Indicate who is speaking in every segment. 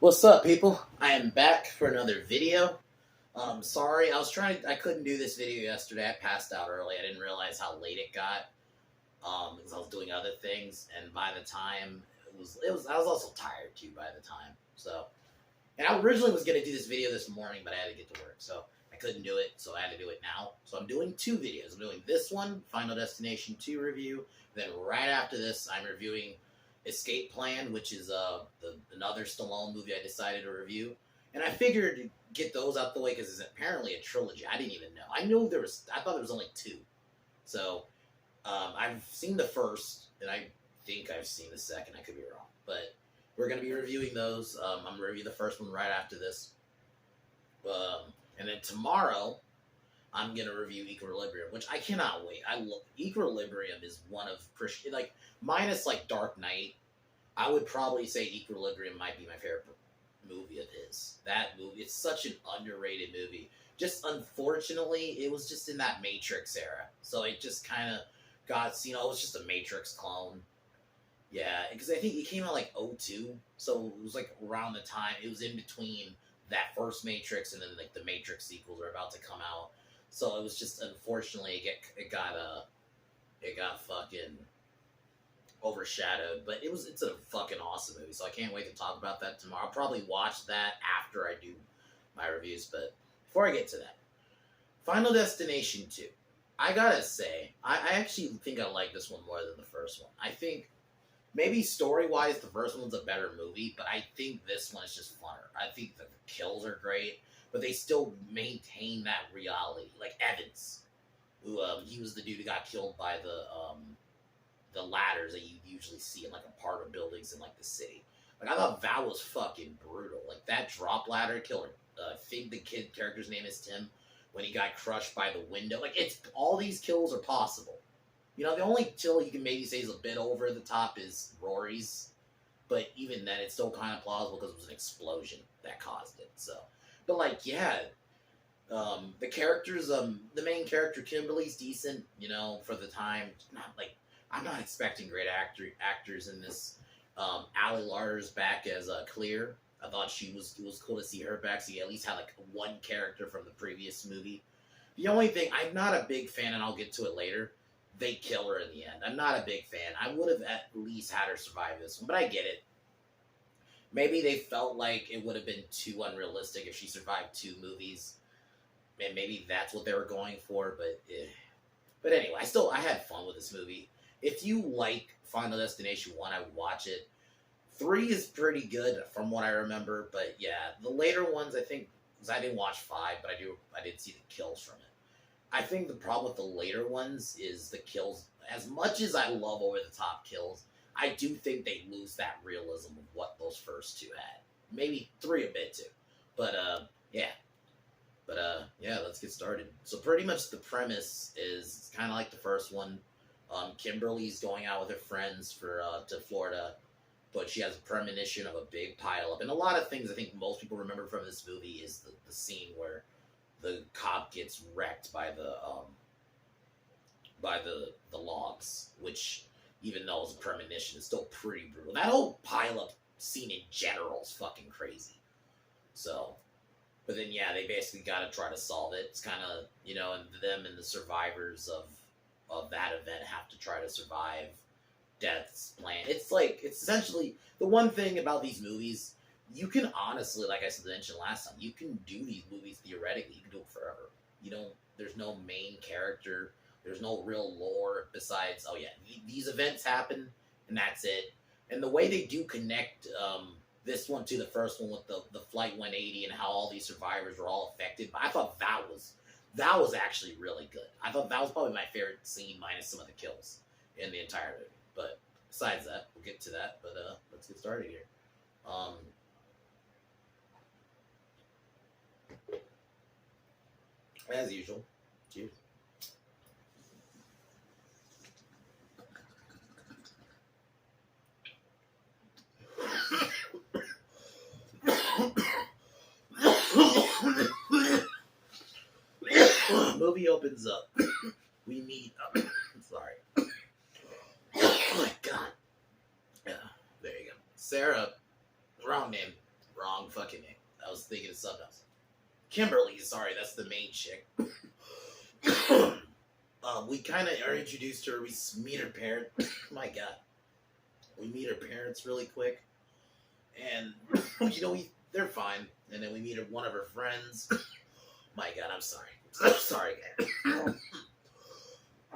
Speaker 1: What's up, people? I am back for another video. Sorry, I couldn't do this video yesterday. I passed out early. I didn't realize how late it got, because I was doing other things, and by the time I was also tired too by the time. So, and I originally was gonna do this video this morning, but I had to get to work, so I couldn't do it. So I had to do it now. So I'm doing two videos. I'm doing this one, Final Destination 2 review. Then right after this, I'm reviewing Escape Plan, which is another Stallone movie I decided to review. And I figured to get those out the way because it's apparently a trilogy. I didn't even know. I thought there was only two. So I've seen the first, and I think I've seen the second. I could be wrong, but we're going to be reviewing those. I'm going to review the first one right after this. And then tomorrow, I'm going to review Equilibrium, which I cannot wait. I love Equilibrium is one of Christian, like, minus like Dark Knight. I would probably say Equilibrium might be my favorite movie of his. That movie, it's such an underrated movie. Just unfortunately, it was just in that Matrix era. So it just kind of got, it was just a Matrix clone. Yeah, because I think it came out like '02. So it was like around the time, it was in between that first Matrix and then like the Matrix sequels are about to come out. So it was just, unfortunately, it got fucking overshadowed. But it's a fucking awesome movie, so I can't wait to talk about that tomorrow. I'll probably watch that after I do my reviews. But before I get to that, Final Destination 2. I gotta say, I actually think I like this one more than the first one. I think maybe story-wise, the first one's a better movie, but I think this one is just funner. I think that the kills are great, but they still maintain that reality. Like Evans, who he was the dude who got killed by the ladders that you usually see in like apartment buildings in like the city. Like I thought that was fucking brutal. Like that drop ladder killer. I think the kid character's name is Tim. When he got crushed by the window, like it's all these kills are possible. You know, the only kill you can maybe say is a bit over the top is Rory's, but even then, it's still kind of plausible because it was an explosion that caused it. So, but like, yeah, the characters, the main character Kimberly's decent, you know, for the time. Not like I'm not expecting great actors in this. Ali Larter's back as Clear. I thought it was cool to see her back. So you at least had like one character from the previous movie. The only thing I'm not a big fan, and I'll get to it later. They kill her in the end. I'm not a big fan. I would have at least had her survive this one, but I get it. Maybe they felt like it would have been too unrealistic if she survived two movies, and maybe that's what they were going for. But anyway, I had fun with this movie. If you like Final Destination 1, I would watch it. 3 is pretty good from what I remember, but yeah, the later ones I think, because I didn't watch 5, but I did see the kills from it. I think the problem with the later ones is the kills. As much as I love over-the-top kills, I do think they lose that realism of what those first two had. Maybe 3 a bit too. But, yeah. But, yeah, let's get started. So pretty much the premise is kind of like the first one. Kimberly's going out with her friends to Florida, but she has a premonition of a big pileup. And a lot of things I think most people remember from this movie is the scene where the cop gets wrecked by the logs, which, even though it's a premonition, is still pretty brutal. That whole pileup scene in general is fucking crazy. So, but then yeah, they basically got to try to solve it. It's kind of, you know, and them and the survivors of that event have to try to survive Death's plan. It's essentially the one thing about these movies. You can honestly, like I mentioned last time, you can do these movies theoretically. You can do it forever. There's no main character. There's no real lore besides, oh yeah, these events happen, and that's it. And the way they do connect this one to the first one with the Flight 180 and how all these survivors were all affected, I thought that was actually really good. I thought that was probably my favorite scene, minus some of the kills in the entire movie. But besides that, we'll get to that. But let's get started here. As usual. Cheers. Movie opens up. We meet. Sorry. Oh my god. Yeah, there you go. Sarah. Wrong name. wrong fucking name. I was thinking of something else. Kimberly, sorry, that's the main chick. We kind of are introduced to her. We meet her parents. My God. We meet her parents really quick. And, they're fine. And then we meet one of her friends. My God, I'm sorry. I'm sorry, guys.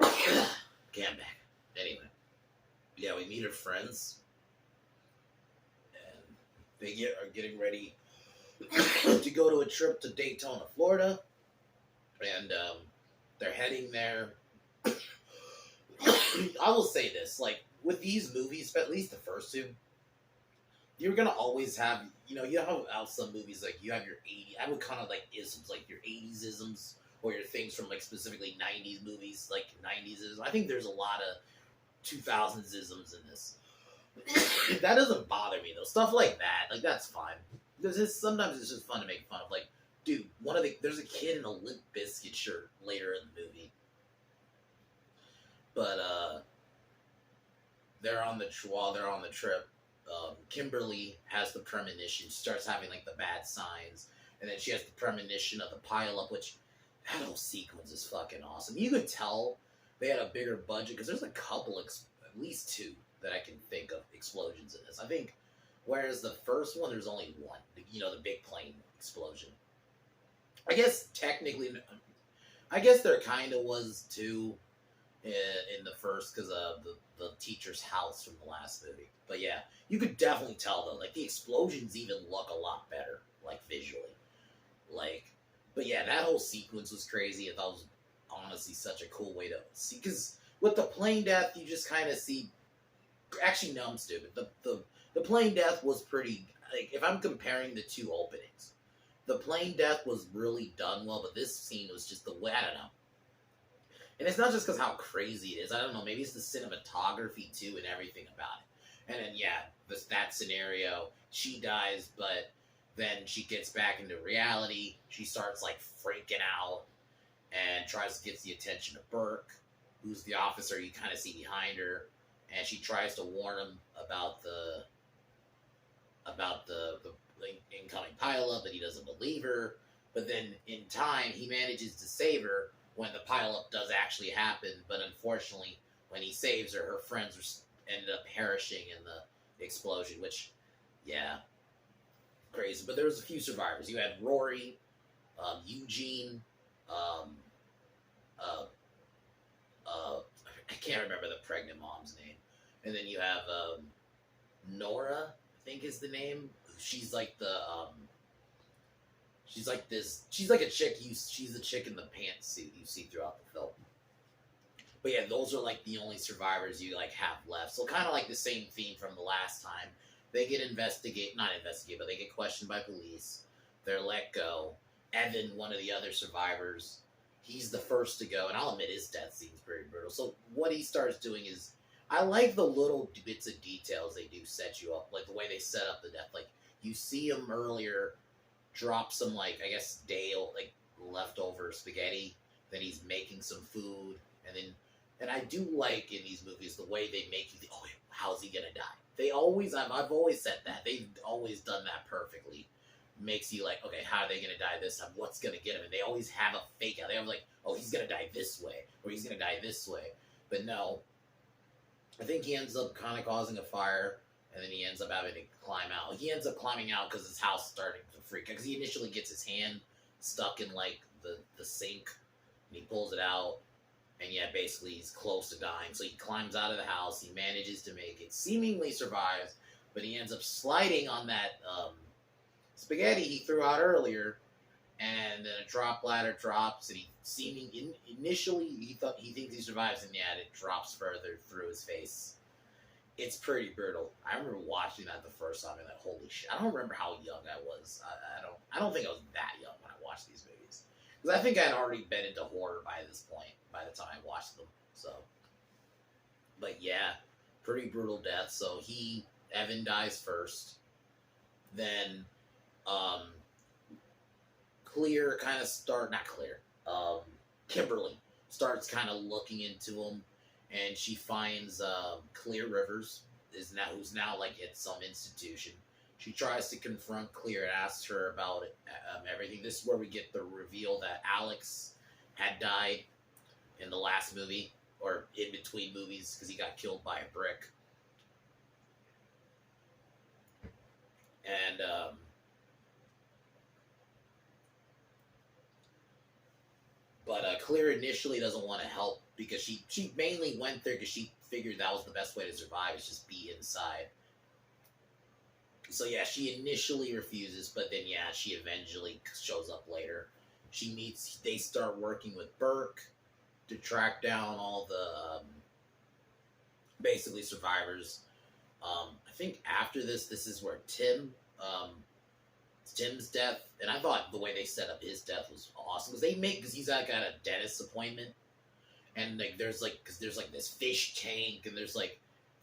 Speaker 1: Okay, I'm back. Anyway. Yeah, we meet her friends. And they are getting ready to go to a trip to Daytona, Florida. And they're heading there. I will say this, like, with these movies, at least the first two, you're gonna always have, you have out some movies, like, you have your 80s, I would kind of like isms, like your 80s isms, or your things from, like, specifically 90s movies, like 90s isms. I think there's a lot of 2000s isms in this. That doesn't bother me, though. Stuff like that, like, that's fine. Sometimes it's just fun to make fun of, like, dude, there's a kid in a Limp Bizkit shirt later in the movie. But, while they're on the trip, Kimberly has the premonition. She starts having, like, the bad signs. And then she has the premonition of the pileup, which, that whole sequence is fucking awesome. You could tell they had a bigger budget, because there's a couple, at least two, that I can think of, explosions in this. I think, whereas the first one, there's only one. The big plane explosion. I guess, technically, there kind of was two in the first, because of the teacher's house from the last movie. But yeah, you could definitely tell, though, like, the explosions even look a lot better, like, visually. Like, but yeah, that whole sequence was crazy. I thought it was honestly such a cool way to see, because with the plane death, you just kind of see, actually, no, I'm stupid. The plane death was pretty, like, if I'm comparing the two openings, the plane death was really done well, but this scene was just the way, I don't know. And it's not just because how crazy it is. I don't know. Maybe it's the cinematography, too, and everything about it. And then, yeah, that scenario, she dies, but then she gets back into reality. She starts, like, freaking out and tries to get the attention of Burke, who's the officer you kind of see behind her. And she tries to warn him about the incoming pileup, but he doesn't believe her. But then, in time, he manages to save her when the pileup does actually happen, but unfortunately, when he saves her, her friends ended up perishing in the explosion, which, yeah, crazy. But there was a few survivors. You had Rory, Eugene, I can't remember the pregnant mom's name, and then you have Nora, I think is the name. She's like she's like a chick. She's the chick in the pantsuit you see throughout the film. But yeah, those are like the only survivors you like have left. So kind of like the same theme from the last time. They get but they get questioned by police. They're let go. Evan, one of the other survivors, he's the first to go, and I'll admit his death seems pretty brutal. So what he starts doing is, I like the little bits of details they do set you up, like the way they set up the death. Like, you see him earlier drop some, like, I guess, leftover spaghetti, then he's making some food, and I do like in these movies the way they make you think, oh, how's he gonna die? I've always said that. They've always done that perfectly. Makes you like, okay, how are they gonna die this time? What's gonna get him? And they always have a fake out. They have like, oh, he's gonna die this way, or he's gonna die this way. But no, I think he ends up kind of causing a fire, and then he ends up having to climb out. He ends up climbing out because his house is starting to freak out. Because he initially gets his hand stuck in, like, the sink, and he pulls it out, and yeah, basically he's close to dying. So he climbs out of the house, he manages to make it, seemingly survives, but he ends up sliding on that spaghetti he threw out earlier, and then a drop ladder drops, and initially he thinks he survives, and yeah, it drops further through his face. It's pretty brutal. I remember watching that the first time and like, holy shit. I don't remember how young I was. I don't think I was that young when I watched these movies. Because I think I'd already been into horror by this point, by the time I watched them. So, but yeah, pretty brutal death. So Evan dies first. Then, Kimberly starts kind of looking into him, and she finds Clear Rivers who's now like at some institution, She tries to confront Clear and asks her about everything. This is where we get the reveal that Alex had died in the last movie, or in between movies, because he got killed by a brick. And but Clear initially doesn't want to help because she mainly went there because she figured that was the best way to survive, is just be inside. So yeah, she initially refuses, but then yeah, she eventually shows up later. They start working with Burke to track down all the basically survivors. I think after this is where Tim's death, and I thought the way they set up his death was awesome because he's got a dentist appointment, and there's this fish tank, and there's I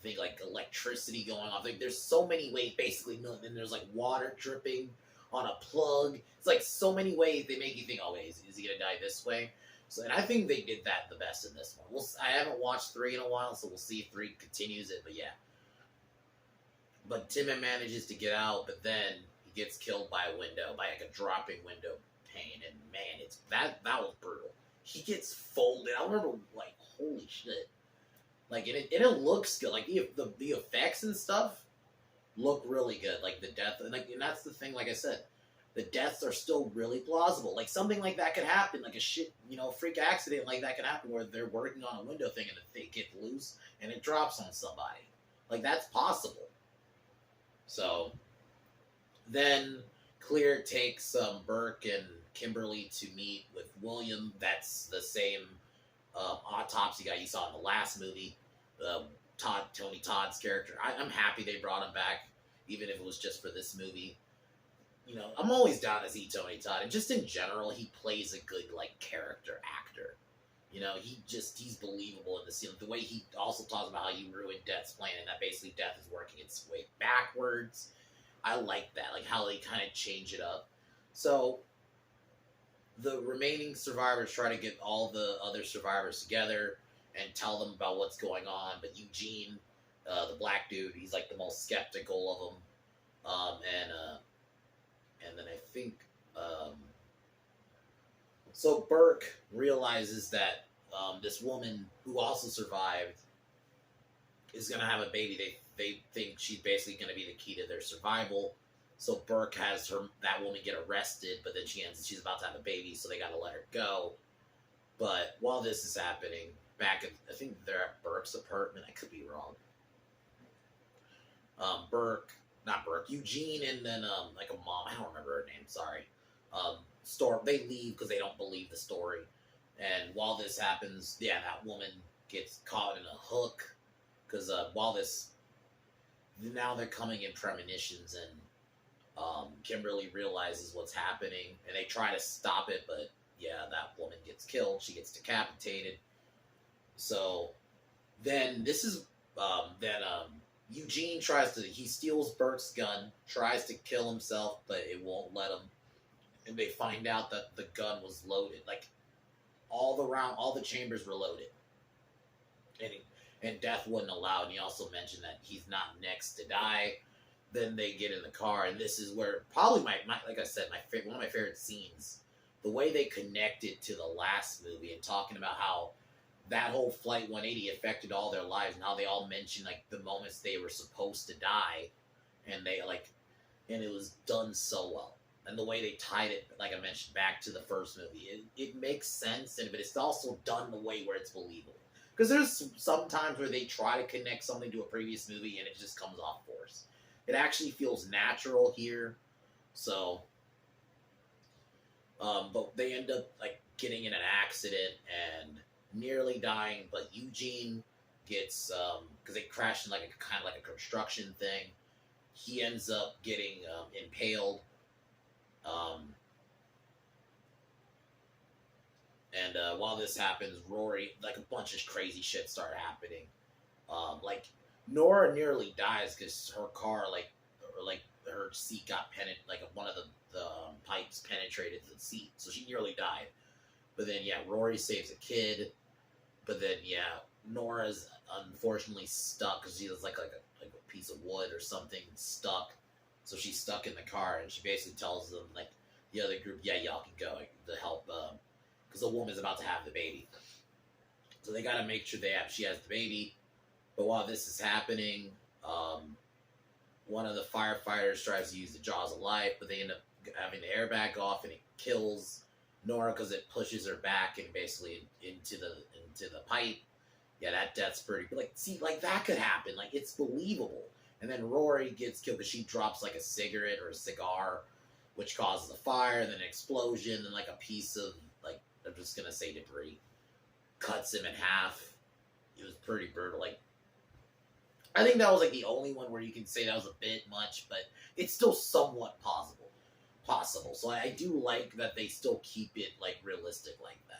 Speaker 1: think electricity going off. There's so many ways, basically, and there's water dripping on a plug. It's so many ways they make you think, oh wait, is he gonna die this way? So, and I think they did that the best in this one. I haven't watched 3 in a while, so we'll see if 3 continues it. But yeah, but Tim manages to get out, but then he gets killed by a window, by a dropping window pane, and man, that was brutal. He gets folded. I remember holy shit. And it looks good. The effects and stuff look really good. The death, and that's the thing. Like I said, the deaths are still really plausible. Something like that could happen. A freak accident like that could happen where they're working on a window thing and they get loose and it drops on somebody. That's possible. So then Clear takes Burke and Kimberly to meet with William. That's the same autopsy guy you saw in the last movie. Tony Todd's character. I'm happy they brought him back, even if it was just for this movie. I'm always down to see Tony Todd, and just in general, he plays a good character actor. He's believable in the scene. The way he also talks about how you ruined Death's plan, and that basically Death is working its way backwards. I like that, how they kind of change it up. So the remaining survivors try to get all the other survivors together and tell them about what's going on. But Eugene, the black dude, he's the most skeptical of them. And then I think so Burke realizes that this woman who also survived is gonna have a baby. They think she's basically gonna be the key to their survival. So Burke has that woman get arrested, but then she's about to have a baby, so they gotta let her go. But while this is happening, I think they're at Burke's apartment. I could be wrong. Eugene, and then a mom. I don't remember her name. Sorry. They leave because they don't believe the story. And while this happens, yeah, that woman gets caught in a hook because now they're coming in premonitions, and Kimberly realizes what's happening, and they try to stop it, but yeah, that woman gets killed. She gets decapitated. So then Eugene he steals Burke's gun, tries to kill himself, but it won't let him. And they find out that the gun was loaded. All the chambers were loaded. And Death wouldn't allow, and he also mentioned that he's not next to die. Then they get in the car, and this is where probably like I said, one of my favorite scenes. The way they connected to the last movie and talking about how that whole Flight 180 affected all their lives, and how they all mentioned the moments they were supposed to die, and and it was done so well. And the way they tied it, like I mentioned, back to the first movie, it makes sense, but it's also done the way where it's believable. Because there's some times where they try to connect something to a previous movie and it just comes off force. It actually feels natural here. So, but they end up getting in an accident and nearly dying. But Eugene gets because they crashed in a kind of a construction thing. He ends up getting impaled. And while this happens, Rory, a bunch of crazy shit start happening. Nora nearly dies because her car, her seat got one of the pipes penetrated the seat, so she nearly died. But then, yeah, Rory saves a kid. But then, yeah, Nora's unfortunately stuck because she was like a piece of wood or something stuck. So she's stuck in the car, and she basically tells them, like, the other group, yeah, y'all can go to help, because the woman's about to have the baby. So they got to make sure she has the baby. But while this is happening, one of the firefighters tries to use the jaws of life, but they end up having the airbag off, and it kills Nora because it pushes her back and basically into the pipe. Yeah, that death's pretty. Like, see, like that could happen. Like, it's believable. And then Rory gets killed because she drops like a cigarette or a cigar, which causes a fire, and then an explosion, and like a piece of, like, I'm just gonna say debris, cuts him in half. It was pretty brutal. Like, I think that was like the only one where you can say that was a bit much, but it's still somewhat possible. So I do like that they still keep it like realistic like that.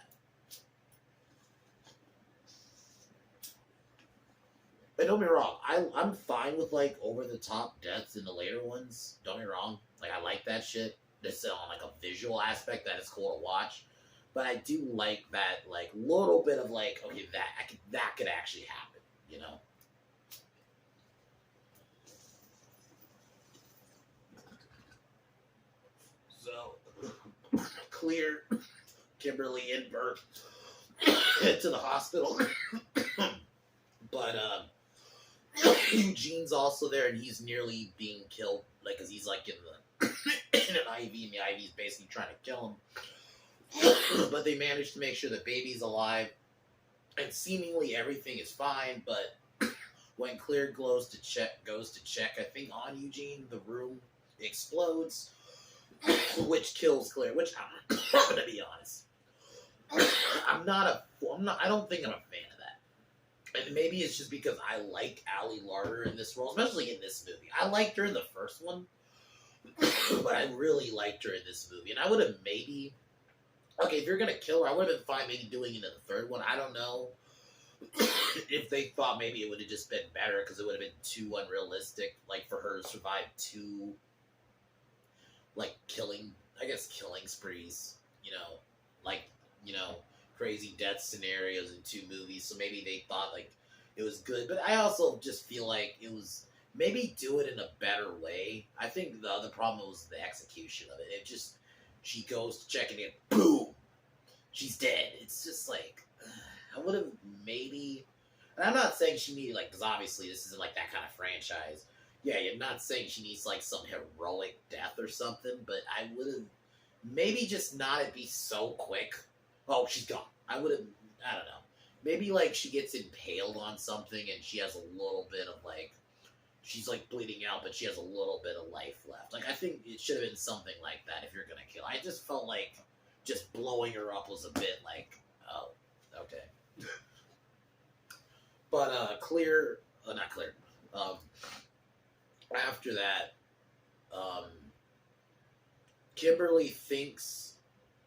Speaker 1: But don't be wrong, I'm fine with like over the top deaths in the later ones. Don't be wrong, like I like that shit. This on like a visual aspect that is cool to watch. But I do like that like little bit of like, okay, that could actually happen, you know. So clear Kimberly and Burt to the hospital. But Eugene's also there, and he's nearly being killed, like, because he's like in an IV, and the IV's basically trying to kill him. But they managed to make sure the baby's alive, and seemingly everything is fine. But when Clear goes to check, I think on Eugene, the room explodes, which kills Clear. Which I'm gonna be honest, I don't think I'm a fan of that. And maybe it's just because I like Ali Larter in this role, especially in this movie. I liked her in the first one, but I really liked her in this movie. And I would have maybe, okay, if you're going to kill her, I would have been fine maybe doing it in the third one. I don't know if they thought maybe it would have just been better because it would have been too unrealistic, like for her to survive two, like killing sprees, like, crazy death scenarios in two movies. So maybe they thought like it was good, but I also just feel like it was maybe do it in a better way. I think the other problem was the execution of it. It just, she goes to check and it, boom, she's dead. It's just like, I would have maybe, and I'm not saying she needed, like, because obviously this isn't like that kind of franchise. Yeah, you're not saying she needs like some heroic death or something, but I would have maybe just not it be so quick. Oh, she's gone. I would have, I don't know. Maybe like she gets impaled on something and she has a little bit of like, she's like bleeding out, but she has a little bit of life left. Like, I think it should have been something like that if you're going to kill. I just felt like just blowing her up was a bit like, oh, okay. But not clear. After that, Kimberly thinks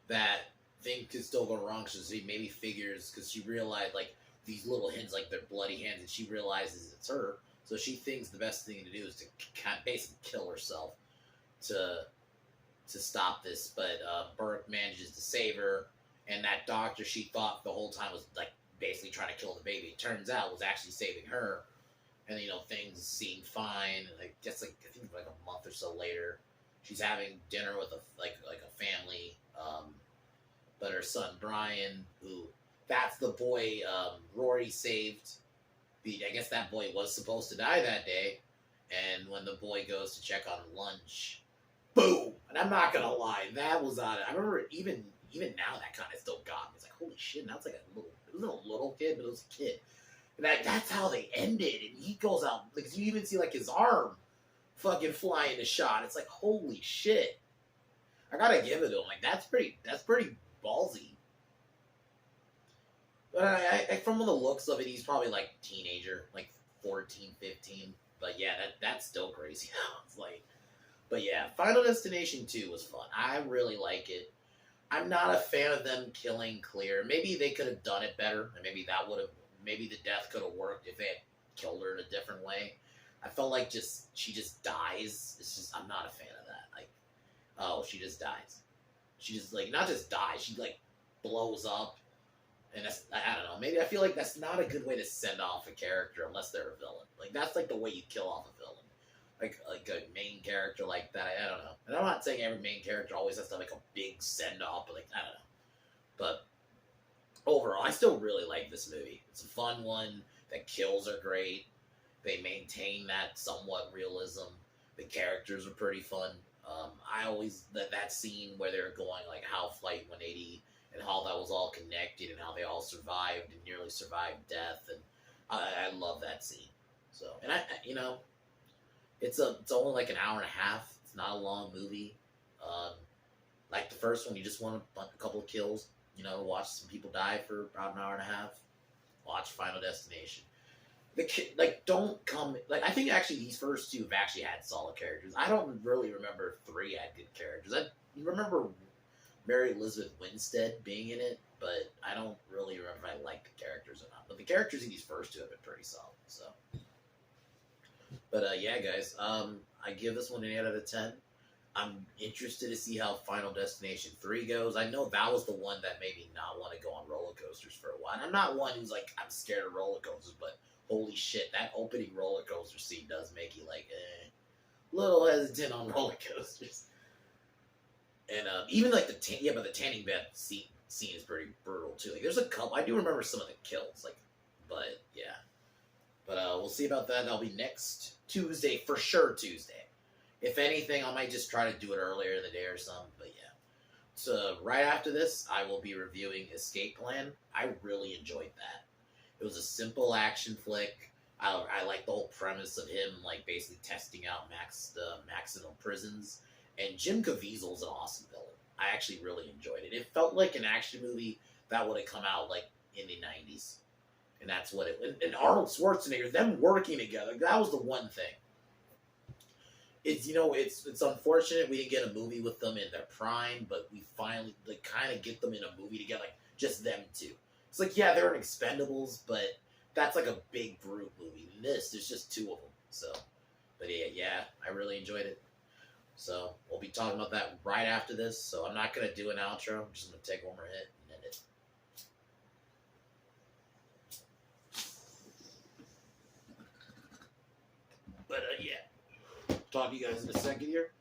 Speaker 1: that things could still go wrong, so she maybe figures, because she realized, like, these little hands, like, they're bloody hands, and she realizes it's her, so she thinks the best thing to do is to kind of basically kill herself to stop this, but Burke manages to save her, and that doctor she thought the whole time was, like, basically trying to kill the baby, it turns out was actually saving her, and, things seem fine, and I guess, like, I think like a month or so later, she's having dinner with a family, but her son Brian, that's the boy Rory saved. I guess that boy was supposed to die that day, and when the boy goes to check on lunch, boom! And I'm not gonna lie, that was on it. I remember even now that kind of still got me. It's like, holy shit! Now it's like it wasn't a little kid, but it was a kid. And that's how they ended. And he goes out, because you even see like his arm fucking fly into shot. It's like, holy shit! I gotta give it to him. Like, that's pretty ballsy. But I from the looks of it, he's probably like teenager, like 14, 15. But yeah, that's still crazy. It's like, but yeah, Final Destination 2 was fun. I really like it. I'm not a fan of them killing Clear. Maybe they could have done it better, and maybe the death could have worked if they had killed her in a different way. I felt like she just dies. It's just, I'm not a fan of that. Like, oh, she just dies. She just, like, not just dies, she, like, blows up. And that's, I don't know, maybe I feel like that's not a good way to send off a character unless they're a villain. Like, that's, like, the way you kill off a villain. like a main character like that. I don't know. And I'm not saying every main character always has to have like a big send off, but like I don't know. But overall, I still really like this movie. It's a fun one. The kills are great. They maintain that somewhat realism. The characters are pretty fun. I always that scene where they're going like how Flight 180 and how that was all connected and how they all survived and nearly survived death, and I love that scene. So, and it's only like an hour and a half. It's not a long movie. Like the first one, you just want a couple of kills. Watch some people die for about an hour and a half. Watch Final Destination. Don't come I think actually these first two have actually had solid characters. I don't really remember 3 had good characters. You remember Mary Elizabeth Winstead being in it, but I don't really remember if I like the characters or not. But the characters in these first two have been pretty solid. So, but yeah, guys, I give this one an 8 out of 10. I'm interested to see how Final Destination 3 goes. I know that was the one that made me not want to go on roller coasters for a while. And I'm not one who's like, I'm scared of roller coasters, but holy shit, that opening roller coaster scene does make you like, little hesitant on roller coasters. And even like the tanning bed scene is pretty brutal too. Like there's a couple, I do remember some of the kills, but yeah. But we'll see about that. That'll be next Tuesday, for sure Tuesday. If anything, I might just try to do it earlier in the day or something, but yeah. So right after this, I will be reviewing Escape Plan. I really enjoyed that. It was a simple action flick. I like the whole premise of him basically testing out maximum prisons. And Jim Caviezel's an awesome villain. I actually really enjoyed it. It felt like an action movie that would have come out in the 90s. And that's what it. And Arnold Schwarzenegger, them working together, that was the one thing. It's unfortunate we didn't get a movie with them in their prime, but we finally kind of get them in a movie together, just them two. It's yeah, they're in Expendables, but that's a big group movie. In this, there's just 2 of them. So, but yeah, I really enjoyed it. So we'll be talking about that right after this. So I'm not gonna do an outro. I'm just gonna take one more hit and end it. But yeah, talk to you guys in a second here.